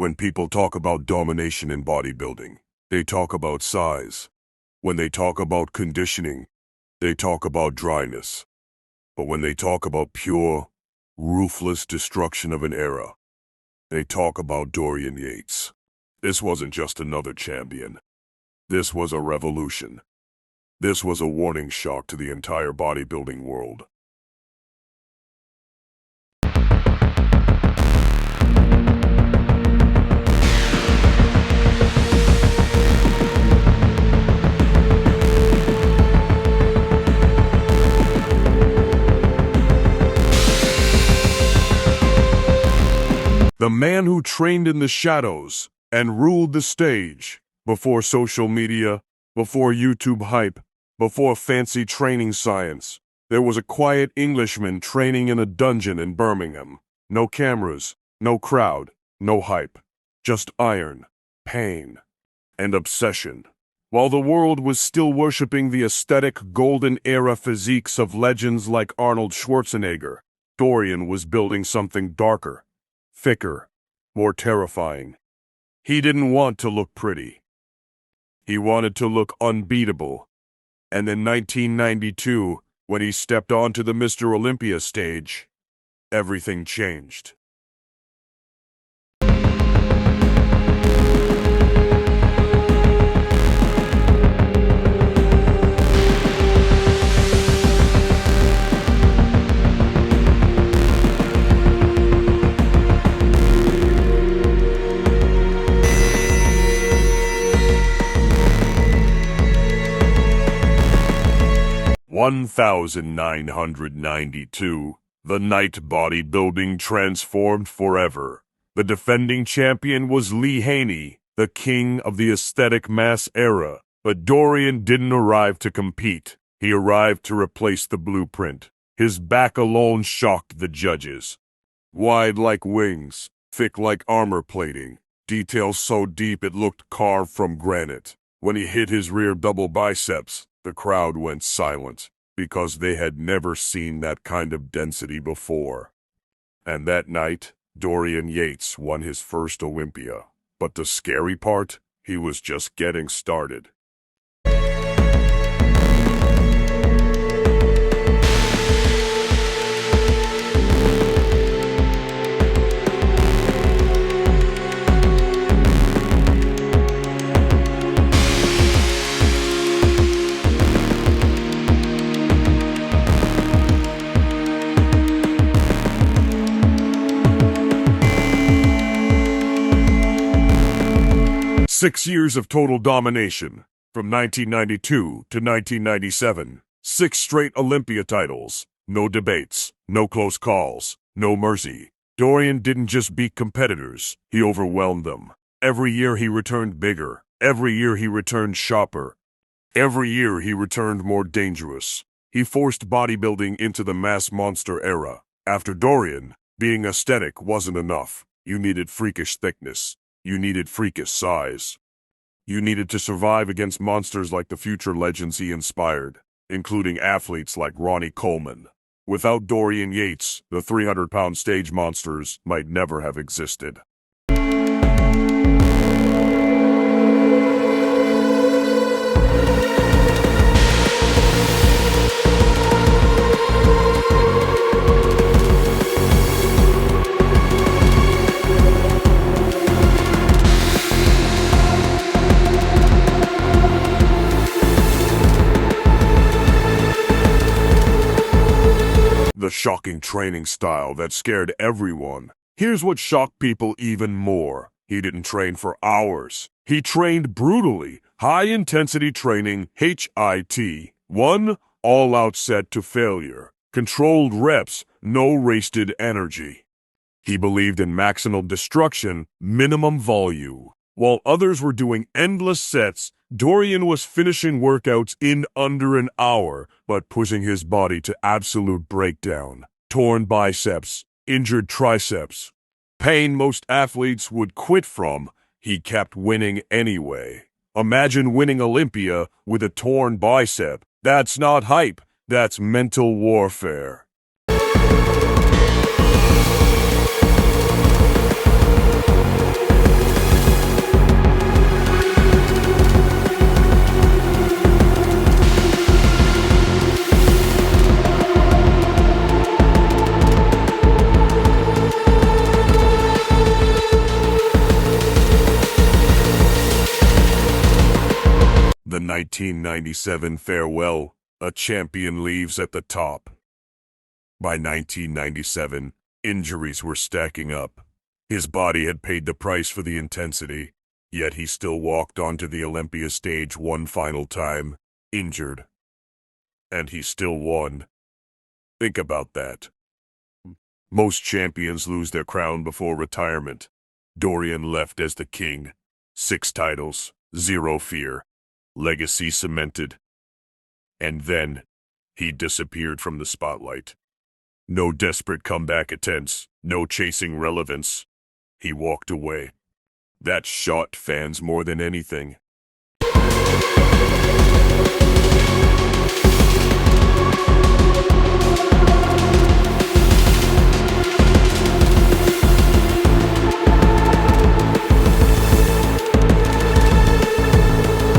When people talk about domination in bodybuilding, they talk about size. When they talk about conditioning, they talk about dryness. But when they talk about pure, ruthless destruction of an era, they talk about Dorian Yates. This wasn't just another champion. This was a revolution. This was a warning shot to the entire bodybuilding world. The man who trained in the shadows and ruled the stage, before social media, before YouTube hype, before fancy training science, there was a quiet Englishman training in a dungeon in Birmingham. No cameras, no crowd, no hype, just iron, pain, and obsession. While the world was still worshipping the aesthetic golden era physiques of legends like Arnold Schwarzenegger, Dorian was building something darker, thicker, more terrifying. He didn't want to look pretty. He wanted to look unbeatable. And in 1992, when he stepped onto the Mr. Olympia stage, everything changed. (1992), the night bodybuilding transformed forever. The defending champion was Lee Haney, the king of the aesthetic mass era. But Dorian didn't arrive to compete. He arrived to replace the blueprint. His back alone shocked the judges. Wide like wings, thick like armor plating, details so deep it looked carved from granite. When he hit his rear double biceps, the crowd went silent, because they had never seen that kind of density before. And that night, Dorian Yates won his first Olympia. But the scary part? He was just getting started. Six years of total domination, from 1992 to 1997. 6 straight Olympia titles. No debates, no close calls, no mercy. Dorian didn't just beat competitors, he overwhelmed them. Every year he returned bigger. Every year he returned sharper. Every year he returned more dangerous. He forced bodybuilding into the mass monster era. After Dorian, being aesthetic wasn't enough. You needed freakish thickness. You needed freakish size. You needed to survive against monsters like the future legends he inspired, including athletes like Ronnie Coleman. Without Dorian Yates, the 300-pound stage monsters might never have existed. The shocking training style that scared everyone. Here's what shocked people even more. He didn't train for hours. He trained brutally. High-intensity training, HIT. 1 all-out set to failure. Controlled reps, no wasted energy. He believed in maximal destruction, minimum volume. While others were doing endless sets, Dorian was finishing workouts in under an hour, but pushing his body to absolute breakdown. Torn biceps, injured triceps. Pain most athletes would quit from, he kept winning anyway. Imagine winning Olympia with a torn bicep. That's not hype, that's mental warfare. 1997 farewell, a champion leaves at the top. By 1997, injuries were stacking up. His body had paid the price for the intensity, yet he still walked onto the Olympia stage one final time, injured. And he still won. Think about that. Most champions lose their crown before retirement. Dorian left as the king. 6 titles, 0 fear. Legacy cemented. And then, he disappeared from the spotlight. No desperate comeback attempts, no chasing relevance. He walked away. That shocked fans more than anything.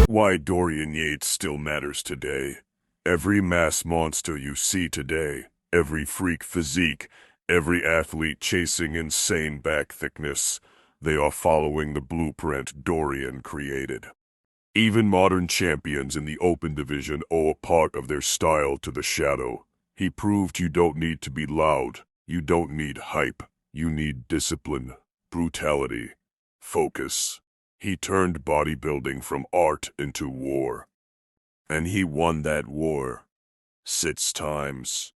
Why Dorian Yates still matters today. Every mass monster you see today, every freak physique, every athlete chasing insane back thickness, they are following the blueprint Dorian created. Even modern champions in the open division owe a part of their style to the shadow. He proved you don't need to be loud, you don't need hype, you need discipline, brutality, focus. He turned bodybuilding from art into war. And he won that war 6 times.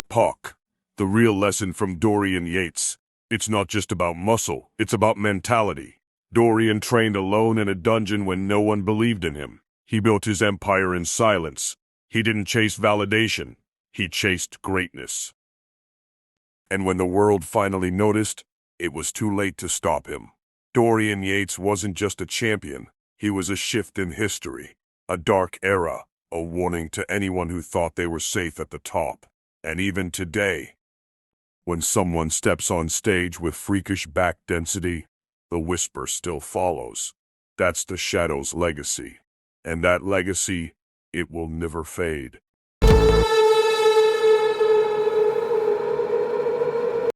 Puck, the real lesson from Dorian Yates. It's not just about muscle, it's about mentality. Dorian trained alone in a dungeon when no one believed in him. He built his empire in silence. He didn't chase validation, he chased greatness. And when the world finally noticed, it was too late to stop him. Dorian Yates wasn't just a champion, he was a shift in history, a dark era, a warning to anyone who thought they were safe at the top. And even today, when someone steps on stage with freakish back density, the whisper still follows. That's the Shadow's legacy. And that legacy, it will never fade.